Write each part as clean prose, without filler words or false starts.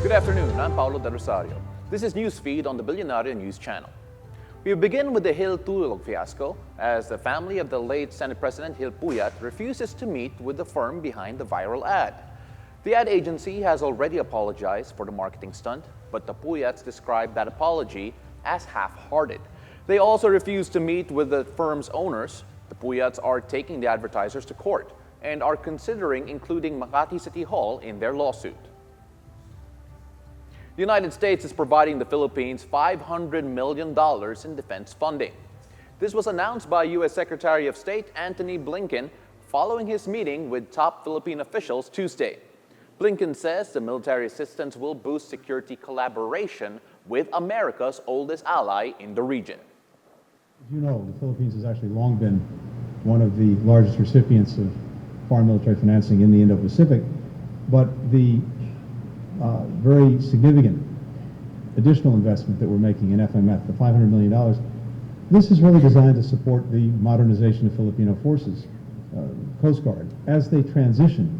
Good afternoon, I'm Paolo Del Rosario. This is Newsfeed on the Bilyonaryo News Channel. We begin with the Gil Tulog fiasco, as the family of the late Senate President Gil Puyat refuses to meet with the firm behind the viral ad. The ad agency has already apologized for the marketing stunt, but the Puyats described that apology as half-hearted. They also refuse to meet with the firm's owners. The Puyats are taking the advertisers to court and are considering including Makati City Hall in their lawsuit. The United States is providing the Philippines $500 million in defense funding. This was announced by U.S. Secretary of State Antony Blinken following his meeting with top Philippine officials Tuesday. Blinken says the military assistance will boost security collaboration with America's oldest ally in the region. As you know, the Philippines has actually long been one of the largest recipients of foreign military financing in the Indo-Pacific, but the very significant additional investment that we're making in FMF, the $500 million, this is really designed to support the modernization of Filipino forces, Coast Guard, as they transition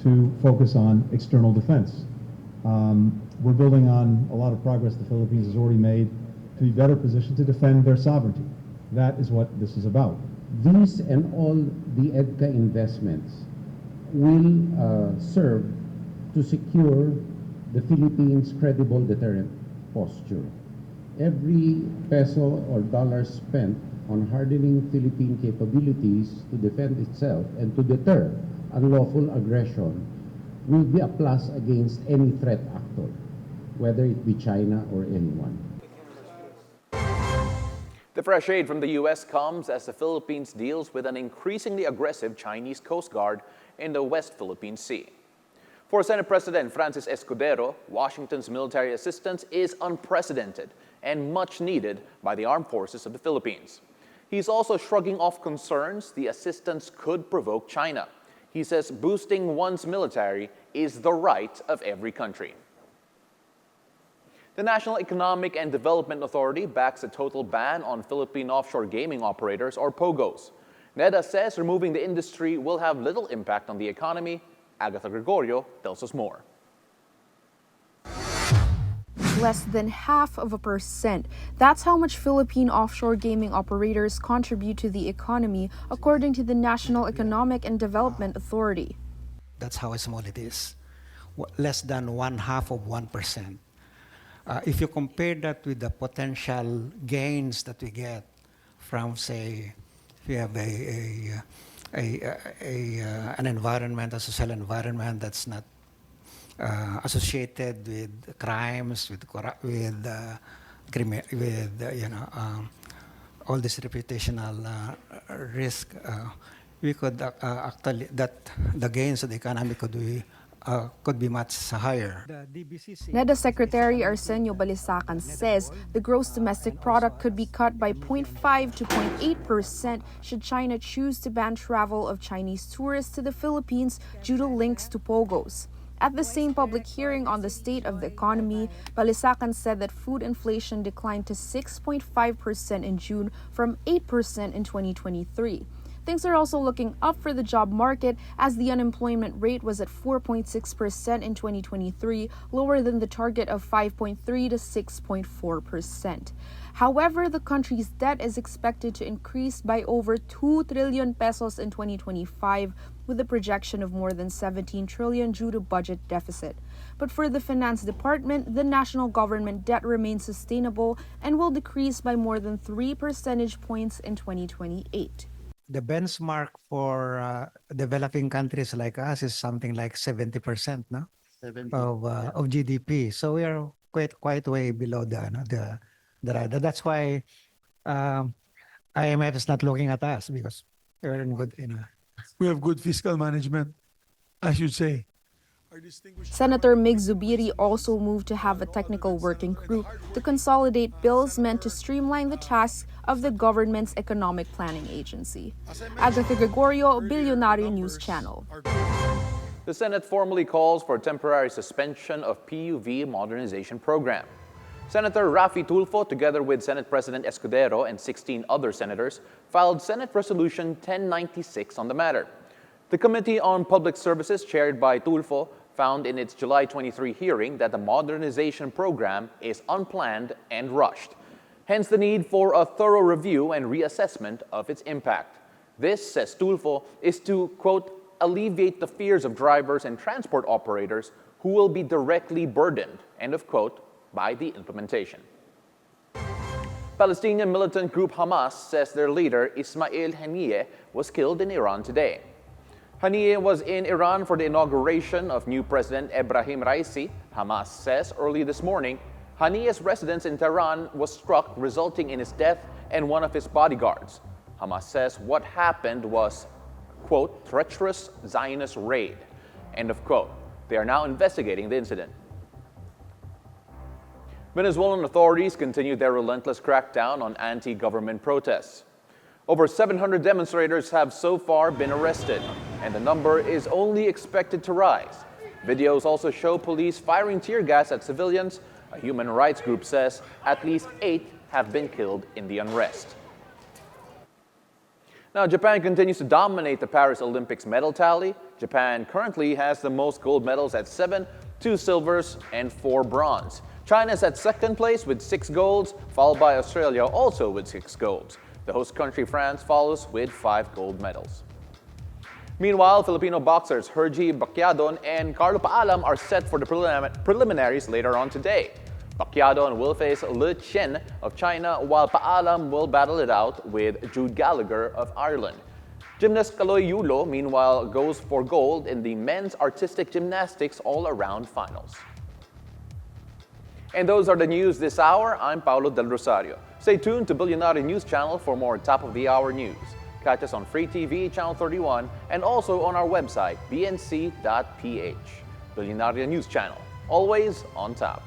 to focus on external defense. We're building on a lot of progress the Philippines has already made to be better positioned to defend their sovereignty. That is what this is about. These and all the EDCA investments will serve to secure the Philippines' credible deterrent posture. Every peso or dollar spent on hardening Philippine capabilities to defend itself and to deter unlawful aggression will be a plus against any threat actor, whether it be China or anyone. The fresh aid from the U.S. comes as the Philippines deals with an increasingly aggressive Chinese Coast Guard in the West Philippine Sea. For Senate President Francis Escudero, Washington's military assistance is unprecedented and much needed by the armed forces of the Philippines. He's also shrugging off concerns the assistance could provoke China. He says boosting one's military is the right of every country. The National Economic and Development Authority backs a total ban on Philippine offshore gaming operators, or POGOs. NEDA says removing the industry will have little impact on the economy. Agatha Gregorio tells us more. Less than 0.5%. That's how much Philippine offshore gaming operators contribute to the economy, according to the National Economic and Development Authority. That's how small it is. Less than 0.5%. If you compare that with the potential gains that we get from, say, if you have an environment, a social environment that's not associated with crimes, with all this reputational risk, we could actually that the gains of the economy could be much higher. NEDA Secretary Arsenio Balisacan says the gross domestic product could be cut by 0.5 to 0.8% should China choose to ban travel of Chinese tourists to the Philippines due to links to POGOs. At the same public hearing on the state of the economy, Balisacan said that food inflation declined to 6.5% in June from 8% in 2023. Things are also looking up for the job market as the unemployment rate was at 4.6% in 2023, lower than the target of 5.3 to 6.4%. However, the country's debt is expected to increase by over 2 trillion pesos in 2025, with a projection of more than 17 trillion due to budget deficit. But for the Finance Department, the national government debt remains sustainable and will decrease by more than 3 percentage points in 2028. The benchmark for developing countries like us is something like 70%, no? 70, of GDP. So we are quite way below the that's why IMF is not looking at us, because we're in good, we have good fiscal management, I should say. Senator Mig Zubiri also moved to have a technical working group to consolidate bills meant to streamline the tasks of the government's economic planning agency. Agatha Gregorio, Bilyonaryo News Channel. The Senate formally calls for a temporary suspension of PUV modernization program. Senator Raffy Tulfo, together with Senate President Escudero and 16 other senators, filed Senate Resolution 1096 on the matter. The Committee on Public Services, chaired by Tulfo, found in its July 23 hearing that the modernization program is unplanned and rushed. Hence the need for a thorough review and reassessment of its impact. This, says Tulfo, is to, quote, alleviate the fears of drivers and transport operators who will be directly burdened, end of quote, by the implementation. Palestinian militant group Hamas says their leader, Ismail Haniyeh, was killed in Iran today. Haniyeh was in Iran for the inauguration of new President Ebrahim Raisi. Hamas says early this morning, Haniyeh's residence in Tehran was struck, resulting in his death and one of his bodyguards. Hamas says what happened was, quote, treacherous Zionist raid, end of quote. They are now investigating the incident. Venezuelan authorities continue their relentless crackdown on anti-government protests. Over 700 demonstrators have so far been arrested, and the number is only expected to rise. Videos also show police firing tear gas at civilians. A human rights group says at least 8 have been killed in the unrest. Now, Japan continues to dominate the Paris Olympics medal tally. Japan currently has the most gold medals at 7, 2 silvers, and 4 bronze. China is at second place with 6 golds, followed by Australia also with 6 golds. The host country, France, follows with 5 gold medals. Meanwhile, Filipino boxers Hergy Bacquiadon and Carlo Paalam are set for the preliminaries later on today. Bacquiadon will face Le Chen of China, while Paalam will battle it out with Jude Gallagher of Ireland. Gymnast Kaloy Yulo, meanwhile, goes for gold in the men's artistic gymnastics all-around finals. And those are the news this hour. I'm Paolo Del Rosario. Stay tuned to Bilyonaryo News Channel for more top-of-the-hour news. Catch us on Free TV, Channel 31, and also on our website, bnc.ph. Bilyonaryo News Channel, always on top.